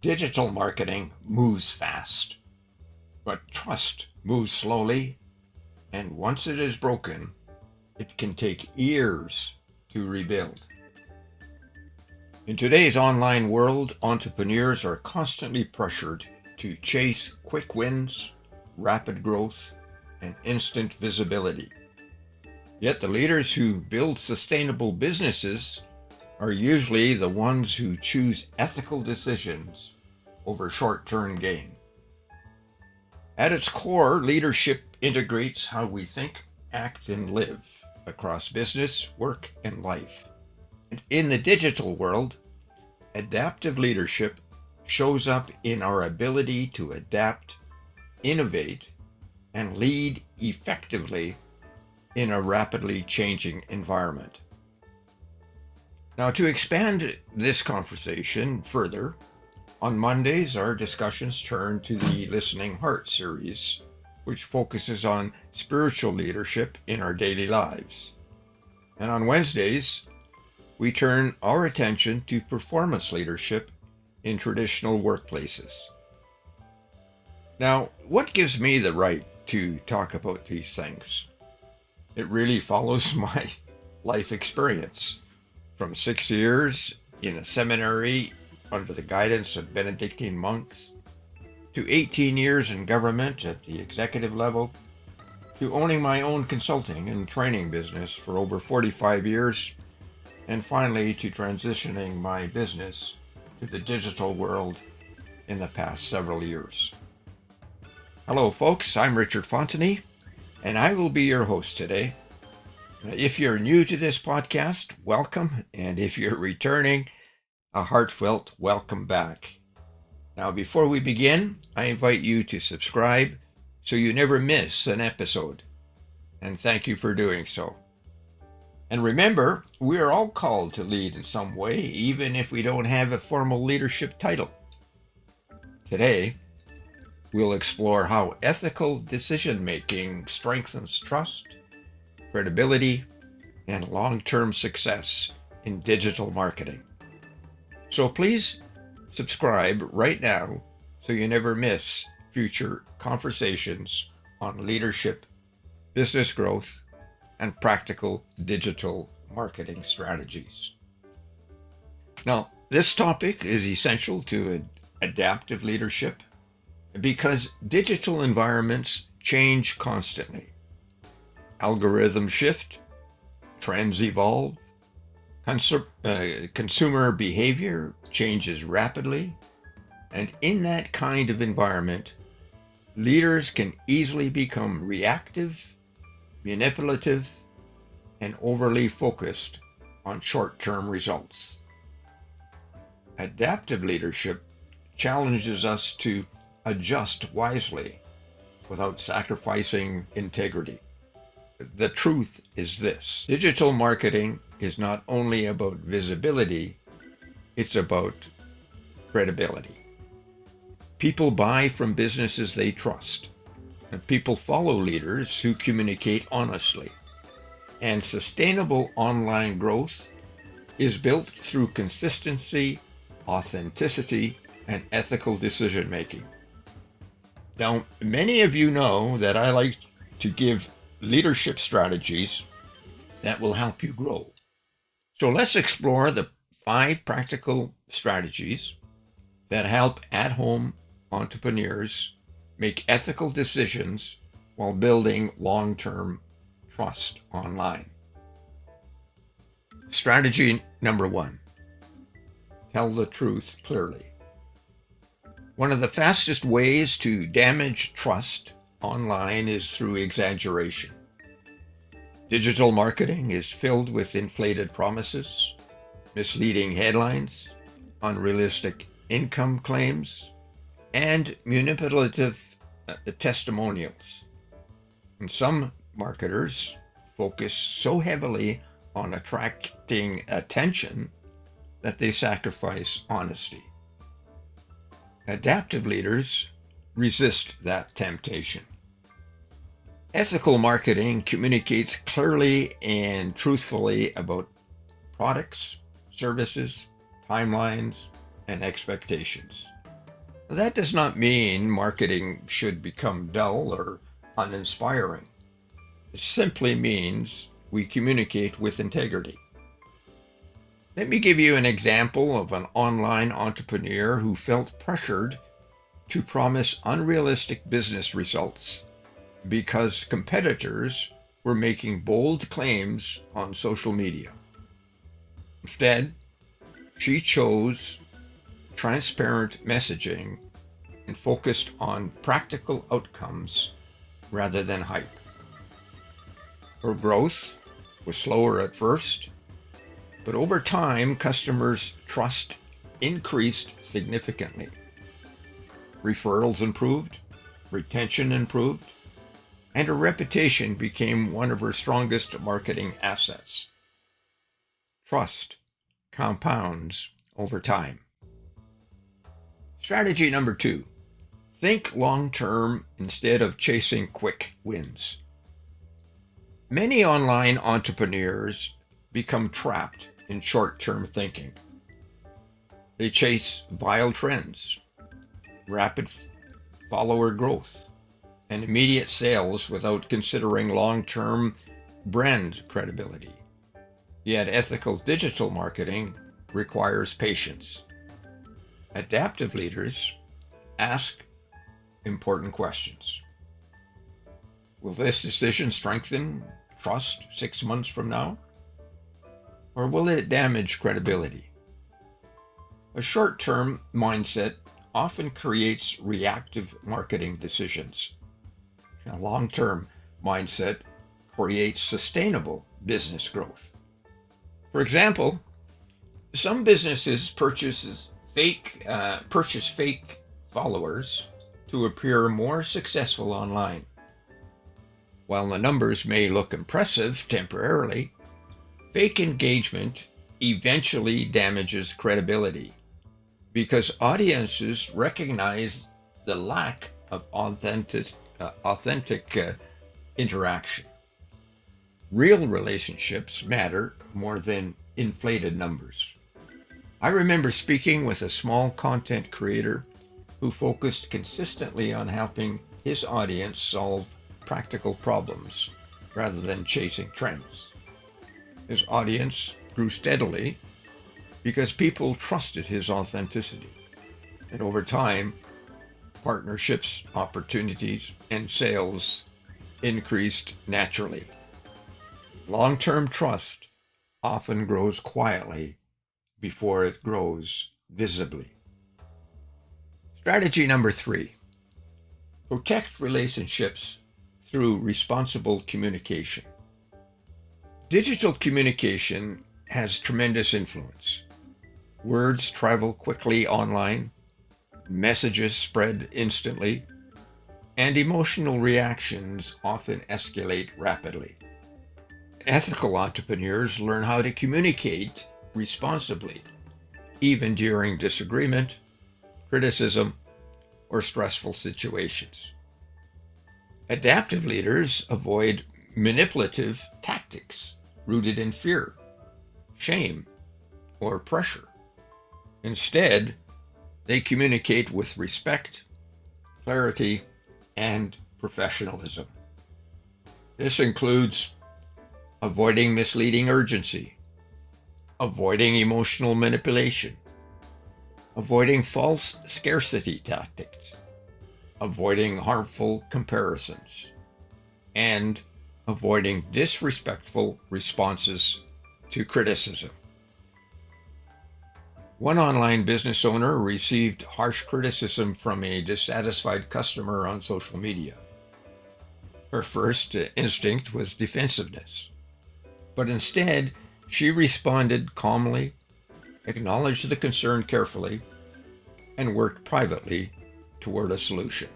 Digital marketing moves fast, but trust moves slowly, and once it is broken, it can take years to rebuild. In today's online world, entrepreneurs are constantly pressured to chase quick wins, rapid growth, and instant visibility. Yet the leaders who build sustainable businesses are usually the ones who choose ethical decisions over short-term gain. At its core, leadership integrates how we think, act, and live across business, work, and life. And in the digital world, adaptive leadership shows up in our ability to adapt, innovate, and lead effectively in a rapidly changing environment. Now, to expand this conversation further, on Mondays, our discussions turn to the Listening Heart series, which focuses on spiritual leadership in our daily lives. And on Wednesdays, we turn our attention to performance leadership in traditional workplaces. Now, what gives me the right to talk about these things? It really follows my life experience. From 6 years in a seminary under the guidance of Benedictine monks, to 18 years in government at the executive level, to owning my own consulting and training business for over 45 years, and finally to transitioning my business to the digital world in the past several years. Hello folks, I'm Richard Fontanie, and I will be your host today. If you're new to this podcast, welcome, and if you're returning, a heartfelt welcome back. Now, before we begin, I invite you to subscribe so you never miss an episode, and thank you for doing so. And remember, we are all called to lead in some way, even if we don't have a formal leadership title. Today, we'll explore how ethical decision-making strengthens trust, credibility, and long-term success in digital marketing. So please subscribe right now so you never miss future conversations on leadership, business growth, and practical digital marketing strategies. Now, this topic is essential to adaptive leadership because digital environments change constantly. Algorithms shift, trends evolve, consumer behavior changes rapidly, and in that kind of environment, leaders can easily become reactive, manipulative, and overly focused on short-term results. Adaptive leadership challenges us to adjust wisely without sacrificing integrity. The truth is this: digital marketing is not only about visibility, it's about credibility. People buy from businesses they trust, and people follow leaders who communicate honestly. And sustainable online growth is built through consistency, authenticity, and ethical decision-making. Now, many of you know that I like to give leadership strategies that will help you grow. So let's explore the 5 practical strategies that help at-home entrepreneurs make ethical decisions while building long-term trust online. Strategy number 1, tell the truth clearly. One of the fastest ways to damage trust online is through exaggeration. Digital marketing is filled with inflated promises, misleading headlines, unrealistic income claims, and manipulative testimonials. And some marketers focus so heavily on attracting attention that they sacrifice honesty. Adaptive leaders resist that temptation. Ethical marketing communicates clearly and truthfully about products, services, timelines, and expectations. That does not mean marketing should become dull or uninspiring. It simply means we communicate with integrity. Let me give you an example of an online entrepreneur who felt pressured to promise unrealistic business results because competitors were making bold claims on social media. Instead, she chose transparent messaging and focused on practical outcomes rather than hype. Her growth was slower at first, but over time, customers' trust increased significantly. Referrals improved, retention improved, and her reputation became one of her strongest marketing assets. Trust compounds over time. Strategy number 2: think long term instead of chasing quick wins. Many online entrepreneurs become trapped in short term thinking. They chase viral trends, rapid follower growth, and immediate sales without considering long term brand credibility. Yet ethical digital marketing requires patience. Adaptive leaders ask important questions. Will this decision strengthen trust 6 months from now? Or will it damage credibility? A short term mindset often creates reactive marketing decisions. A long term mindset creates sustainable business growth. For example, some businesses purchase fake followers to appear more successful online. While the numbers may look impressive temporarily, fake engagement eventually damages credibility because audiences recognize the lack of authentic interaction. Real relationships matter more than inflated numbers. I remember speaking with a small content creator who focused consistently on helping his audience solve practical problems rather than chasing trends. His audience grew steadily because people trusted his authenticity. And over time, partnerships, opportunities, and sales increased naturally. Long-term trust often grows quietly before it grows visibly. Strategy number 3: protect relationships through responsible communication. Digital communication has tremendous influence. Words travel quickly online, messages spread instantly, and emotional reactions often escalate rapidly. Ethical entrepreneurs learn how to communicate responsibly, even during disagreement, criticism, or stressful situations. Adaptive leaders avoid manipulative tactics rooted in fear, shame, or pressure. Instead, they communicate with respect, clarity, and professionalism. This includes avoiding misleading urgency, avoiding emotional manipulation, avoiding false scarcity tactics, avoiding harmful comparisons, and avoiding disrespectful responses to criticism. One online business owner received harsh criticism from a dissatisfied customer on social media. Her first instinct was defensiveness, but instead she responded calmly, acknowledged the concern carefully, and worked privately toward a solution.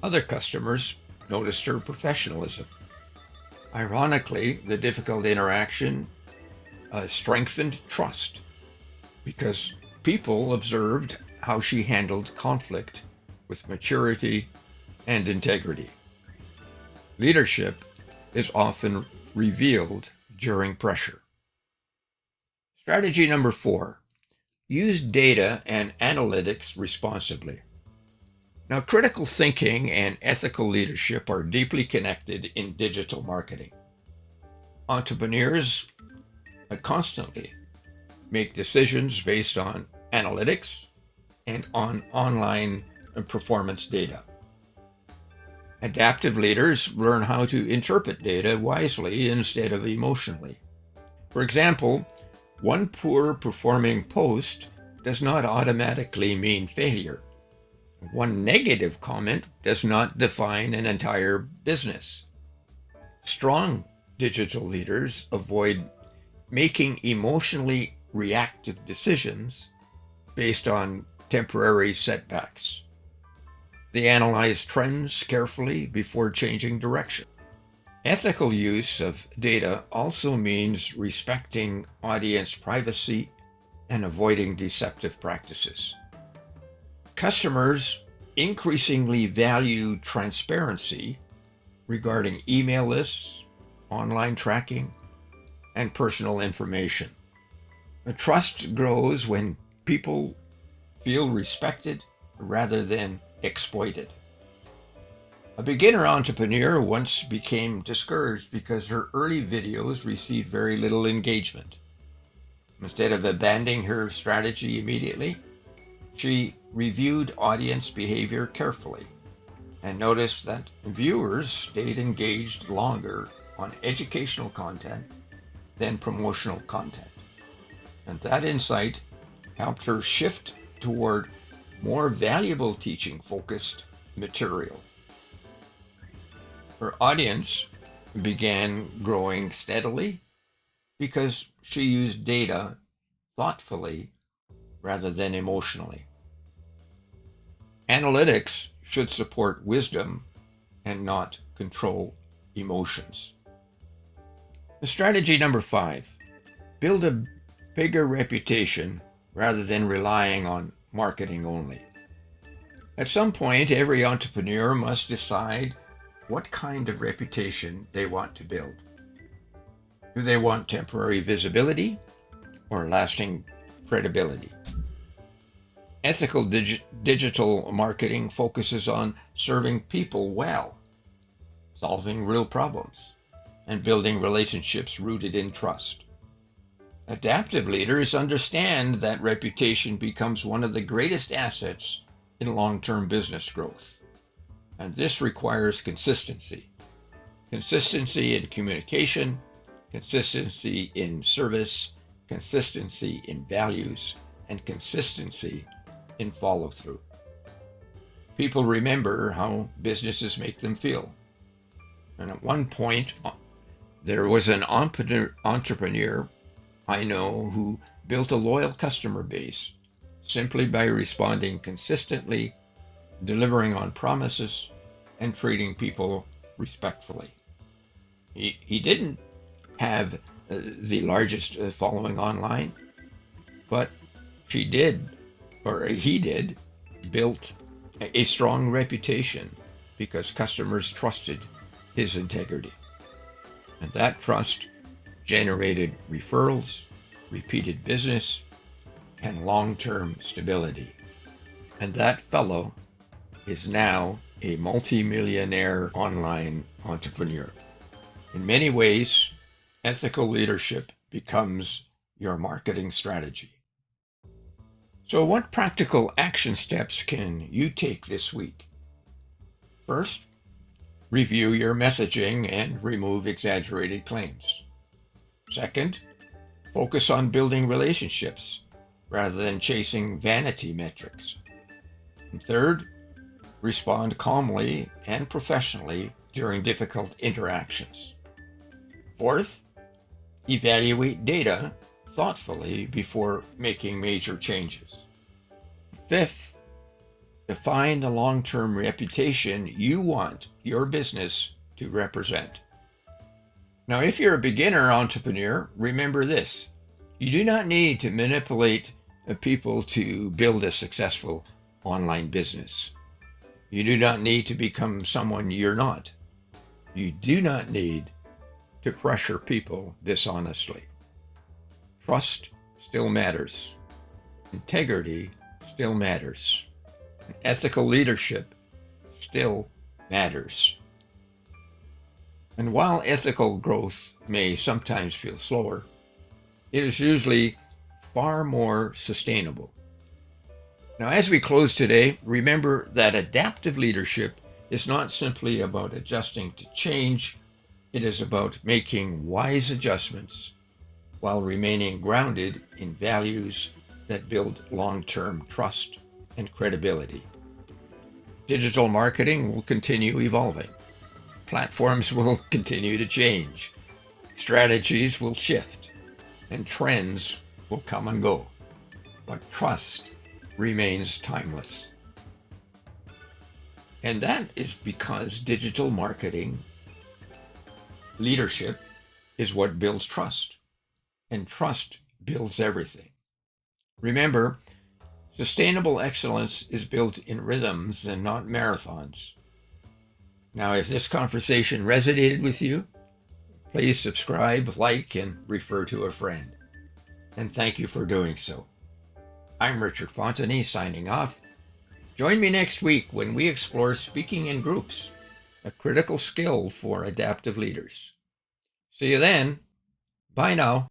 Other customers noticed her professionalism. Ironically, the difficult interaction strengthened trust because people observed how she handled conflict with maturity and integrity. Leadership is often revealed during pressure. Strategy number 4: Use data and analytics responsibly. Now, critical thinking and ethical leadership are deeply connected in digital marketing. Entrepreneurs constantly make decisions based on analytics and on online performance data. Adaptive leaders learn how to interpret data wisely instead of emotionally. For example, one poor performing post does not automatically mean failure. One negative comment does not define an entire business. Strong digital leaders avoid making emotionally reactive decisions based on temporary setbacks. They analyze trends carefully before changing direction. Ethical use of data also means respecting audience privacy and avoiding deceptive practices. Customers increasingly value transparency regarding email lists, online tracking, and personal information. The trust grows when people feel respected rather than exploited. A beginner entrepreneur once became discouraged because her early videos received very little engagement. Instead of abandoning her strategy immediately, she reviewed audience behavior carefully and noticed that viewers stayed engaged longer on educational content than promotional content. And that insight helped her shift toward more valuable teaching-focused material. Her audience began growing steadily because she used data thoughtfully rather than emotionally. Analytics should support wisdom and not control emotions. Strategy number 5, build a bigger reputation rather than relying on marketing only. At some point, every entrepreneur must decide what kind of reputation they want to build. Do they want temporary visibility or lasting credibility? Ethical digital marketing focuses on serving people well, solving real problems, and building relationships rooted in trust. Adaptive leaders understand that reputation becomes one of the greatest assets in long-term business growth. And this requires consistency. Consistency in communication, consistency in service, consistency in values, and consistency in follow-through. People remember how businesses make them feel. And at one point, there was an entrepreneur I know who built a loyal customer base simply by responding consistently, delivering on promises, and treating people respectfully. He didn't have the largest following online, but he did build a strong reputation because customers trusted his integrity. And that trust generated referrals, repeated business, and long-term stability. And that fellow is now a multi-millionaire online entrepreneur. In many ways, ethical leadership becomes your marketing strategy. So what practical action steps can you take this week? First, review your messaging and remove exaggerated claims. Second, focus on building relationships rather than chasing vanity metrics. And third, respond calmly and professionally during difficult interactions. Fourth, evaluate data thoughtfully before making major changes. Fifth, define the long-term reputation you want your business to represent. Now, if you're a beginner entrepreneur, remember this. You do not need to manipulate people to build a successful online business. You do not need to become someone you're not. You do not need to pressure people dishonestly. Trust still matters. integrity still matters. Ethical leadership still matters. And while ethical growth may sometimes feel slower, it is usually far more sustainable. Now, as we close today, remember that adaptive leadership is not simply about adjusting to change, it is about making wise adjustments while remaining grounded in values that build long-term trust and credibility. Digital marketing will continue evolving. Platforms will continue to change. Strategies will shift, and trends will come and go. But trust remains timeless. And that is because digital marketing leadership is what builds trust. And trust builds everything. Remember, sustainable excellence is built in rhythms and not marathons. Now, if this conversation resonated with you, please subscribe, like, and refer to a friend. And thank you for doing so. I'm Richard Fontanie, signing off. Join me next week when we explore speaking in groups, a critical skill for adaptive leaders. See you then. Bye now.